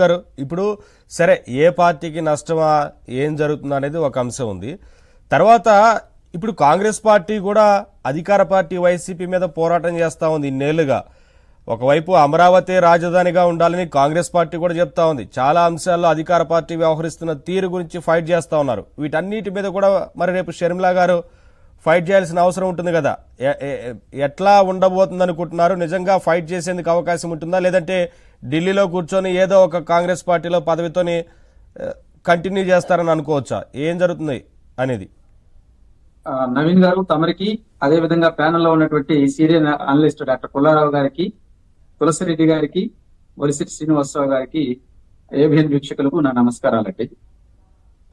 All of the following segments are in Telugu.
గారు ఇప్పుడు సరే ఏ పార్టీకి నష్టమా ఏం జరుగుతుందో అనేది ఒక అంశం ఉంది. తర్వాత ఇప్పుడు కాంగ్రెస్ పార్టీ కూడా అధికార పార్టీ వైసీపీ మీద పోరాటం చేస్తా ఉంది ఇన్నేళ్లుగా. ఒకవైపు అమరావతి రాజధానిగా ఉండాలని కాంగ్రెస్ పార్టీ కూడా చెప్తా ఉంది. చాలా అంశాల్లో అధికార పార్టీ వ్యవహరిస్తున్న తీరు గురించి ఫైట్ చేస్తా ఉన్నారు. వీటన్నిటి మీద కూడా మరి రేపు షర్మిల గారు ఫైట్ చేయాల్సిన అవసరం ఉంటుంది కదా. ఎట్లా ఉండబోతుంది అనుకుంటున్నారు? నిజంగా ఫైట్ చేసేందుకు అవకాశం ఉంటుందా, లేదంటే ఢిల్లీలో కూర్చొని ఏదో ఒక కాంగ్రెస్ పార్టీలో పదవితోని కంటిన్యూ చేస్తారని అనుకోవచ్చా? ఏం జరుగుతుంది అనేది? నవీన్ గారు తమరికి, అదే విధంగా ప్యానెల్ లో ఉన్నటువంటి సీనియర్ అనలిస్ట్ డాక్టర్ పుల్లారావు గారికి, తులసిరెడ్డి గారికి, వలిసిటి శ్రీనివాసరావు గారికి, ఏబిఎన్ వీక్షకులకు నా నమస్కారాలండి.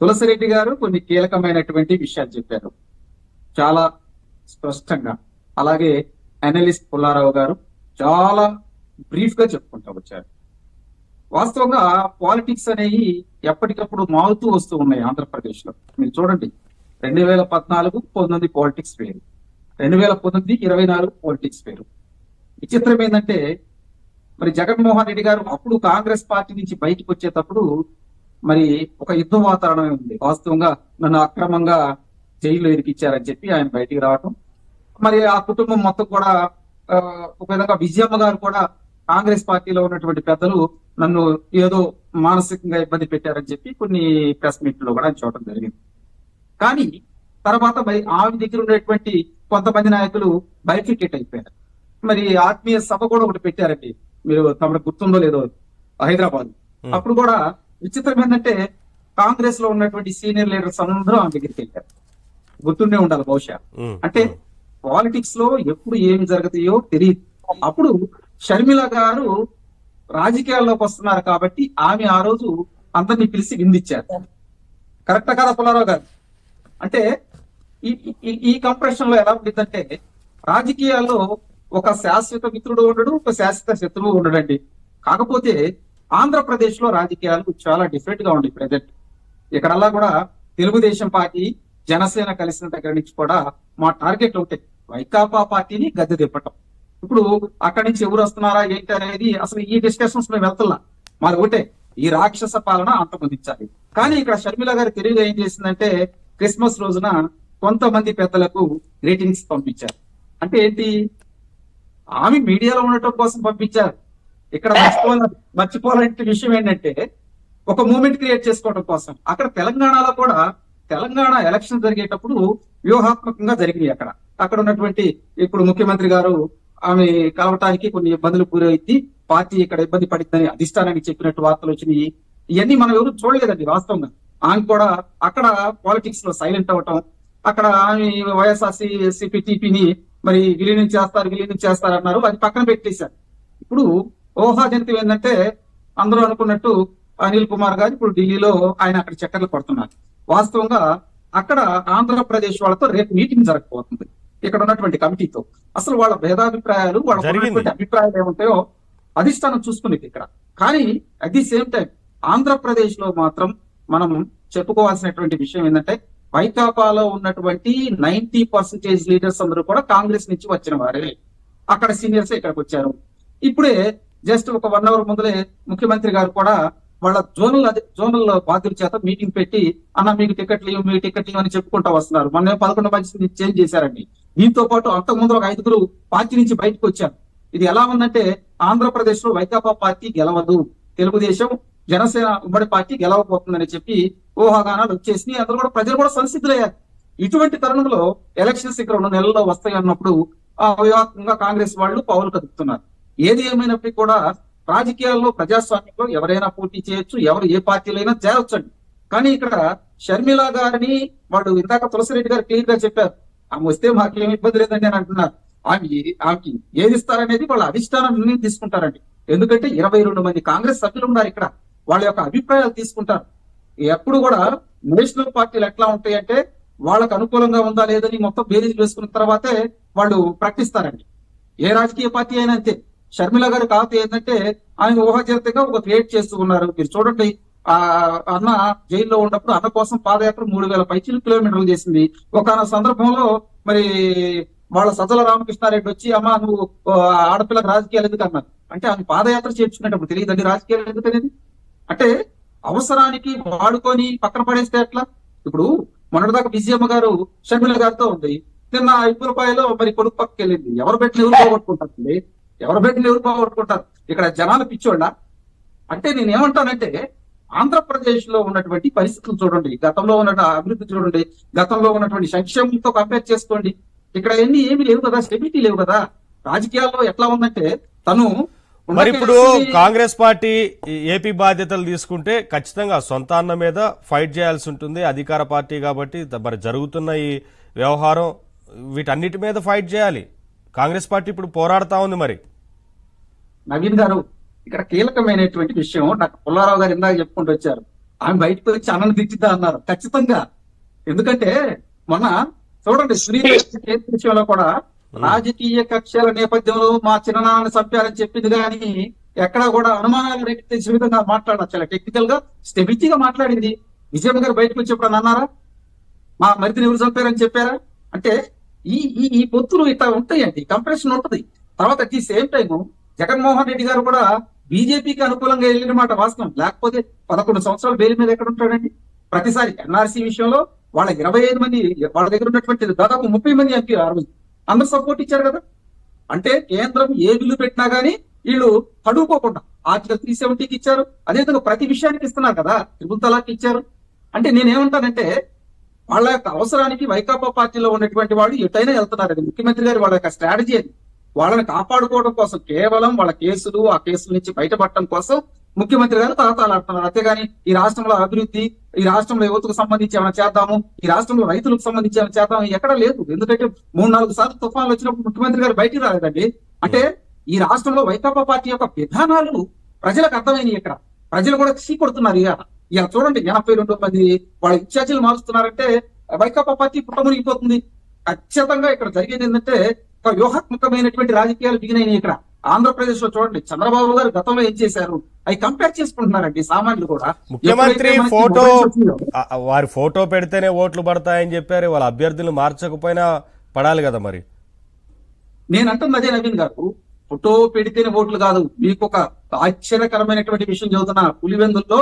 తులసిరెడ్డి గారు కొన్ని కీలకమైనటువంటి విషయాలు చెప్పారు చాలా స్పష్టంగా. అలాగే అనలిస్ట్ పుల్లారావు గారు చాలా బ్రీఫ్ గా చెప్పుకుంటూ వచ్చారు. వాస్తవంగా పాలిటిక్స్ అనేవి ఎప్పటికప్పుడు మారుతూ వస్తూ ఉన్నాయి ఆంధ్రప్రదేశ్ లో. మీరు చూడండి, 2014-19 పాలిటిక్స్ వేరు, 2019-24 పాలిటిక్స్ వేరు. విచిత్రం ఏంటంటే, మరి జగన్మోహన్ రెడ్డి గారు అప్పుడు కాంగ్రెస్ పార్టీ నుంచి బయటకు వచ్చేటప్పుడు మరి ఒక యుద్ధ వాతావరణం ఉంది. వాస్తవంగా నన్ను అక్రమంగా జైల్లో ఇరికిచ్చారని చెప్పి ఆయన బయటికి రావటం, మరి ఆ కుటుంబం మొత్తం కూడా ఒక విధంగా విజయమ్మ గారు కూడా కాంగ్రెస్ పార్టీలో ఉన్నటువంటి పెద్దలు నన్ను ఏదో మానసికంగా ఇబ్బంది పెట్టారని చెప్పి కొన్ని ప్రెస్ మీట్ లో కూడా చూడటం జరిగింది. కానీ తర్వాత మరి ఆమె దగ్గర ఉన్నటువంటి కొంతమంది నాయకులు బైఫికేట్ అయిపోయారు. మరి ఆత్మీయ సభ కూడా ఒకటి పెట్టారండి, మీరు తమకు గుర్తుందో లేదో, హైదరాబాద్. అప్పుడు కూడా విచిత్రం ఏంటంటే, కాంగ్రెస్ లో ఉన్నటువంటి సీనియర్ లీడర్స్ అందరూ ఆమె దగ్గరికి వెళ్ళారు. గుర్తుండే ఉండాలి బహుశా. అంటే పాలిటిక్స్ లో ఎప్పుడు ఏమి జరుగుతాయో తెలియదు. అప్పుడు షర్మిల గారు రాజకీయాల్లోకి వస్తున్నారు కాబట్టి ఆమె ఆ రోజు అందరినీ పిలిచి విందిచ్చారు. కరెక్టా కదా పుల్లారావు గారు? అంటే ఈ కంప్రెషన్ లో ఎలా ఉండిందంటే, రాజకీయాల్లో ఒక శాశ్వత మిత్రుడు ఉండడు, ఒక శాశ్వత శత్రువు ఉండడండి. కాకపోతే ఆంధ్రప్రదేశ్ లో రాజకీయాలు చాలా డిఫరెంట్ గా ఉండే ప్రెజెంట్. ఇక్కడల్లా కూడా తెలుగుదేశం పార్టీ, జనసేన కలిసిన దగ్గర నుంచి కూడా మా టార్గెట్ ఒకటే, వైకాపా పార్టీని గద్దె తిప్పటం. ఇప్పుడు అక్కడి నుంచి ఎవరు వస్తున్నారా ఏంటి అనేది అసలు ఈ డిస్కషన్స్ మేము వెళ్తున్నా. మాది ఒకటే, ఈ రాక్షస పాలన అంతమొందించాలి. కానీ ఇక్కడ షర్మిల గారు తెలివిగా ఏం చేసిందంటే, క్రిస్మస్ రోజున కొంతమంది పెద్దలకు గ్రీటింగ్స్ పంపించారు. అంటే ఏంటి? ఆమె మీడియాలో ఉండటం కోసం పంపించారు. ఇక్కడ మర్చిపోవాలంటే విషయం ఏంటంటే, ఒక మూమెంట్ క్రియేట్ చేసుకోవడం కోసం. అక్కడ తెలంగాణలో కూడా తెలంగాణ ఎలక్షన్ జరిగేటప్పుడు వ్యూహాత్మకంగా జరిగినాయి. అక్కడ ఉన్నటువంటి ఇప్పుడు ముఖ్యమంత్రి గారు ఆమె కలవటానికి కొన్ని ఇబ్బందులు గురైంది, పార్టీ ఇక్కడ ఇబ్బంది పడిందని అధిష్టానానికి చెప్పినట్టు వార్తలు వచ్చినాయి. ఇవన్నీ మనం ఎవరు చూడలేదండి వాస్తవంగా. ఆమె కూడా అక్కడ పాలిటిక్స్ లో సైలెంట్ అవ్వటం, అక్కడ ఆమె వైఎస్ఆర్సీపీ టీపీని మరి విలీనం చేస్తారు అన్నారు, అది పక్కన పెట్టేశారు. ఇప్పుడు ఊహాజనితం ఏంటంటే, అందరూ అనుకున్నట్టు అనిల్ కుమార్ గారు ఇప్పుడు ఢిల్లీలో ఆయన అక్కడ చక్కర్లు కొడుతున్నారు. వాస్తవంగా అక్కడ ఆంధ్రప్రదేశ్ వాళ్ళతో రేపు మీటింగ్ జరగబోతుంది, ఇక్కడ ఉన్నటువంటి కమిటీతో. అసలు వాళ్ళ భేదాభిప్రాయాలు, వాళ్ళ అభిప్రాయాలు ఏముంటాయో అధిష్టానం చూసుకునేది ఇక్కడ. కానీ at the same time Andhra Pradesh లో మాత్రం మనం చెప్పుకోవాల్సినటువంటి విషయం ఏంటంటే, వైకాపాలో ఉన్నటువంటి 90% లీడర్స్ అందరూ కూడా కాంగ్రెస్ నుంచి వచ్చిన వారే. అక్కడ సీనియర్స్ ఇక్కడికి వచ్చారు. ఇప్పుడే జస్ట్ ఒక 1 hour ముందలే ముఖ్యమంత్రి గారు కూడా వాళ్ళ జోనల్ బాధ్యుల చేత మీటింగ్ పెట్టి, అన్న మీకు టికెట్లు అని చెప్పుకుంటా వస్తున్నారు. మొన్న 11 మంది చేంజ్ చేశారండి. దీంతో పాటు అంతకుముందు ఒక 5 పార్టీ నుంచి బయటకు వచ్చారు. ఇది ఎలా ఉందంటే, ఆంధ్రప్రదేశ్ లో వైకాపా పార్టీ గెలవదు, తెలుగుదేశం జనసేన ఉమ్మడి పార్టీ గెలవబోతుందని చెప్పి ఊహాగానాలు వచ్చేసి అందరూ కూడా ప్రజలు కూడా సంసిద్ధులయ్యారు. ఇటువంటి తరుణంలో ఎలక్షన్స్ ఇక్కడ 2 నెలల్లో వస్తాయి అన్నప్పుడు వ్యూహాత్మకంగా కాంగ్రెస్ వాళ్ళు పావులు కదుపుతున్నారు. ఏది ఏమైనప్పటికీ కూడా రాజకీయాల్లో, ప్రజాస్వామ్యంలో ఎవరైనా పోటీ చేయొచ్చు, ఎవరు ఏ పార్టీలో అయినా చేరొచ్చండి. కానీ ఇక్కడ షర్మిల గారిని వాళ్ళు ఇందాక తులసిరెడ్డి గారు క్లియర్ గా చెప్పారు, ఆమె వస్తే మాకేం ఇబ్బంది లేదండి అని అంటున్నారు. ఆమెకి ఏది ఇస్తారనేది వాళ్ళ అధిష్టానం నిర్ణయం తీసుకుంటారండి. ఎందుకంటే 22 మంది కాంగ్రెస్ సభ్యులు ఉన్నారు ఇక్కడ, వాళ్ళ యొక్క అభిప్రాయాలు తీసుకుంటారు. ఎప్పుడు కూడా నేషనల్ పార్టీలు ఎట్లా ఉంటాయంటే, వాళ్ళకు అనుకూలంగా ఉందా లేదని మొత్తం బేరీజ్ వేసుకున్న తర్వాతే వాళ్ళు ప్రకటిస్తారండి. ఏ రాజకీయ పార్టీ అయినా అంతే. షర్మిల గారు కాకపోతే ఏంటంటే, ఆయన ఊహాజనితంగా ఒక క్రియేట్ చేస్తూ ఉన్నారు. మీరు చూడండి, ఆ అన్న జైల్లో ఉన్నప్పుడు అన్న కోసం పాదయాత్ర 3000 కిలోమీటర్లు చేసింది. ఒక సందర్భంలో మరి వాళ్ళ సజ్జల రామకృష్ణారెడ్డి వచ్చి, అమ్మ నువ్వు ఆడపిల్లకు రాజకీయాలు ఎందుకు అన్నారు. అంటే ఆమె పాదయాత్ర చేర్చుకునేటప్పుడు తెలియదండి రాజకీయాలు ఎందుకు అనేది. అంటే అవసరానికి వాడుకొని పక్కన పడేస్తే ఎట్లా? ఇప్పుడు మొన్నటిదాకా విజయమ్మ గారు షర్మిల గారితో ఉంది, నిన్న ఐపులపాయలో మరి కొడుకు పక్కకి వెళ్ళింది. ఎవరు పెట్టిన ఎవరు పోగొట్టుకుంటారండి? ఎవరు పెట్టిన ఎవరు పోగొట్టుకుంటారు? ఇక్కడ జనాలు పిచ్చోళ్ళ? అంటే నేను ఏమంటానంటే, ఆంధ్రప్రదేశ్ లో ఉన్నటువంటి పరిస్థితులు చూడండి, గతంలో ఉన్న అభివృద్ధి చూడండి, గతంలో ఉన్నటువంటి సంక్షేమంతో కంపేర్ చేసుకోండి. ఇక్కడ ఏమి లేవు కదా, స్టెబిలిటీ లేవు కదా. రాజకీయాల్లో ఎట్లా ఉందంటే తను మరి ఇప్పుడు కాంగ్రెస్ పార్టీ ఏపీ బాధ్యతలు తీసుకుంటే ఖచ్చితంగా సొంత అన్న మీద ఫైట్ చేయాల్సి ఉంటుంది. అధికార పార్టీ కాబట్టి మరి జరుగుతున్న ఈ వ్యవహారం వీటన్నిటి మీద ఫైట్ చేయాలి. కాంగ్రెస్ పార్టీ ఇప్పుడు పోరాడుతా ఉంది. మరి నవీన్ గారు, ఇక్కడ కీలకమైనటువంటి విషయం డాక్టర్ పుల్లారావు గారు ఇందాక చెప్పుకుంటూ వచ్చారు. ఆమె బయటకు వచ్చి అన్నను తిట్టిద్దా అన్నారు. ఖచ్చితంగా. ఎందుకంటే మొన్న చూడండి, కేసు విషయంలో కూడా రాజకీయ కక్షల నేపథ్యంలో మా చిన్ననాన్నని చంపారని చెప్పింది కానీ ఎక్కడా కూడా అనుమానాలు రేకెత్తించే విధంగా మాట్లాడారు. చాలా టెక్నికల్ గా స్టెబిలిటీగా మాట్లాడింది. విజయమ్మ గారు బయటకు వచ్చేప్పుడు అన్నారా మా మరిదిని ఎవరు చంపారని చెప్పారా? అంటే ఈ పొత్తులు ఇట్లా ఉంటాయండి, కంప్రెషన్ ఉంటుంది. తర్వాత at the same time Jaganmohan Reddy గారు కూడా బీజేపీకి అనుకూలంగా వెళ్ళిన మాట వాస్తవం. లేకపోతే 11 సంవత్సరాలు బెయిల్ మీద ఎక్కడ ఉంటాడండి? ప్రతిసారి ఎన్ఆర్సీ విషయంలో వాళ్ళ 25 మంది వాళ్ళ దగ్గర ఉన్నటువంటి దాదాపు 30 మంది ఎంపీ అందరూ సపోర్ట్ ఇచ్చారు కదా. అంటే కేంద్రం ఏ బిల్లు పెట్టినా గానీ వీళ్ళు అడుగుకోకుండా ఆర్టికల్ 370కి ఇచ్చారు. అదేవిధంగా ప్రతి విషయానికి ఇస్తున్నారు కదా, త్రిపుల్ తలాక్ ఇచ్చారు. అంటే నేనేమంటానంటే వాళ్ళ యొక్క అవసరానికి వైకాపా పార్టీలో ఉన్నటువంటి వాళ్ళు ఎటైనా వెళ్తున్నారు. అది ముఖ్యమంత్రి గారి వాళ్ళ యొక్క స్ట్రాటజీ. అది వాళ్ళని కాపాడుకోవడం కోసం, కేవలం వాళ్ళ కేసులు ఆ కేసుల నుంచి బయటపడటం కోసం ముఖ్యమంత్రి గారు తహతాలాడుతున్నారు. అంతేగాని ఈ రాష్ట్రంలో అభివృద్ధి, ఈ రాష్ట్రంలో యువతకు సంబంధించి ఏమైనా చేద్దాము, ఈ రాష్ట్రంలో రైతులకు సంబంధించి ఏమైనా చేద్దాము ఎక్కడ లేదు. ఎందుకంటే 3-4 సార్లు తుఫాన్లు వచ్చినప్పుడు ముఖ్యమంత్రి గారు బయటికి రాలేదండి. అంటే ఈ రాష్ట్రంలో వైకాపా పార్టీ యొక్క విధానాలు ప్రజలకు అర్థమైనవి. ఇక్కడ ప్రజలు కూడా చీ కొడుతున్నారు. ఇక చూడండి, 82 మంది వాళ్ళ ఇన్ఛార్జీలు మారుస్తున్నారంటే వైకాపా పార్టీ పుట్టమునిగిపోతుంది. ఖచ్చితంగా ఇక్కడ జరిగేది ఏంటంటే ఒక వ్యూహాత్మకమైనటువంటి రాజకీయాలు బిగినాయి. ఇక్కడ ఆంధ్రప్రదేశ్ లో చూడండి, చంద్రబాబు గారు గతంలో ఏం చేశారు అవి కంపేర్ చేసుకుంటున్నారండి సామాన్యులు కూడా. ముఖ్యమంత్రి వారి ఫోటో పెడితేనే ఓట్లు పడతాయని చెప్పారు. వాళ్ళ అభ్యర్థులు మార్చకపోయినా పడాలి కదా. మరి నేనంటుంది అదే నవీన్ గారు, ఫోటో పెడితేనే ఓట్లు కాదు. మీకు ఒక ఆశ్చర్యకరమైనటువంటి విషయం చదువుతున్నా. పులివెందుల్లో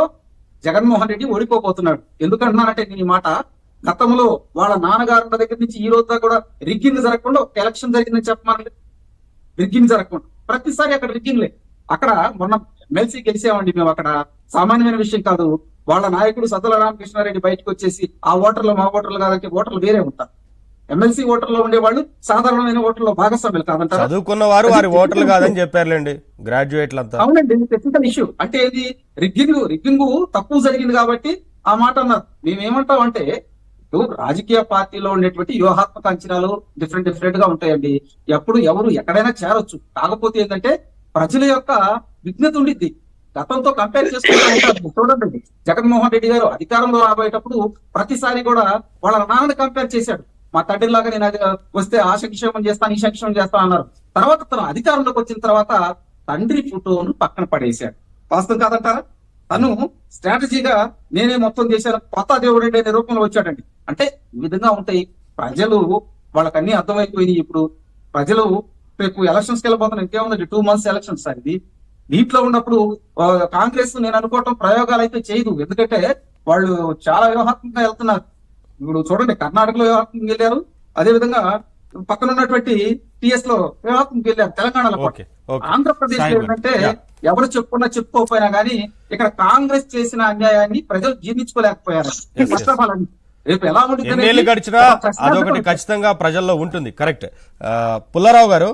జగన్మోహన్ రెడ్డి ఓడిపోబోతున్నాడు. ఎందుకంటున్నానంటే నేను ఈ మాట, గతంలో వాళ్ళ నాన్నగారు దగ్గర నుంచి ఈ రోజు కూడా రిగ్గింగ్ జరగకుండా ఒక ఎలక్షన్ జరిగిందని చెప్పమని. రిగ్గింగ్ జరగకుండా ప్రతిసారి అక్కడ రిగ్గింగ్లే. అక్కడ మొన్న ఎమ్మెల్సీ గెలిచామండి మేము. అక్కడ సామాన్యమైన విషయం కాదు. వాళ్ళ నాయకుడు సద్దల రామకృష్ణారెడ్డి బయటకు వచ్చేసి ఆ ఓటర్లు మా ఓటర్లు కాదంటే ఓటర్లు వేరే ఉంటారు. ఎమ్మెల్సీ ఓటర్లో ఉండేవాళ్ళు సాధారణమైన ఓటర్లో భాగస్వాములు కాదంటారు. చదువుకున్న వారు వారి ఓటర్లు కాదని చెప్పారులేండి, గ్రాడ్యుయేట్లు అంతా. అవునండి, టెక్నికల్ ఇష్యూ. అంటే ఇది రిగ్గింగ్ తక్కువ జరిగింది కాబట్టి ఆ మాట అన్నారు. మేమేమంటాం అంటే, రాజకీయ పార్టీలో ఉండేటువంటి వ్యూహాత్మక అంచనాలు డిఫరెంట్ గా ఉంటాయండి. ఎప్పుడు ఎవరు ఎక్కడైనా చేరొచ్చు. కాకపోతే ఏంటంటే ప్రజల యొక్క విజ్ఞత ఉండిద్ది. గతంతో కంపేర్ చేసుకుంటూ ఉంటారు. చూడండి, జగన్మోహన్ రెడ్డి గారు అధికారంలో రాబోయేటప్పుడు ప్రతిసారి కూడా వాళ్ళ నాన్నని కంపేర్ చేశాడు. మా తండ్రిలాగా నేను వస్తే ఆ సంక్షేమం చేస్తాను, ఈ సంక్షేమం చేస్తాను అన్నారు. తర్వాత తను అధికారంలోకి వచ్చిన తర్వాత తండ్రి ఫోటోను పక్కన పడేశాడు. వాస్తవం కాదంటారా? తను స్ట్రాటజీగా నేనే మొత్తం చేశాను, కొత్త దేవుడు అనే రూపంలో వచ్చాడండి. అంటే ఈ విధంగా ఉంటాయి. ప్రజలు వాళ్ళకి అన్ని అర్థమైపోయినాయి. ఇప్పుడు ప్రజలు రేపు ఎలక్షన్స్కి వెళ్ళబోతున్నారు. ఇంకేముందండి, 2 months ఎలక్షన్స్ సార్. ఇది దీంట్లో ఉన్నప్పుడు కాంగ్రెస్ నేను అనుకోవటం ప్రయోగాలు అయితే చేయదు. ఎందుకంటే వాళ్ళు చాలా వ్యూహాత్మకంగా వెళ్తున్నారు. ఇప్పుడు చూడండి, కర్ణాటకలో వ్యూహాత్మకంగా వెళ్ళారు. అదే విధంగా పక్కన ఉన్నటువంటి టిఎస్ లో వ్యూహాత్మకంగా వెళ్ళారు. తెలంగాణలో ఆంధ్రప్రదేశ్ లో ఏంటంటే ఎవరు చెప్పుకోకపోయినా గానీ ఇక్కడ కాంగ్రెస్ చేసిన అన్యాయాన్ని ప్రజలు జీర్ణించుకోలేకపోయారు. రేపు ఎలా ఉంటుంది గడిచినా అదొకటి ఖచ్చితంగా ప్రజల్లో ఉంటుంది. కరెక్ట్. పుల్లారావు గారు,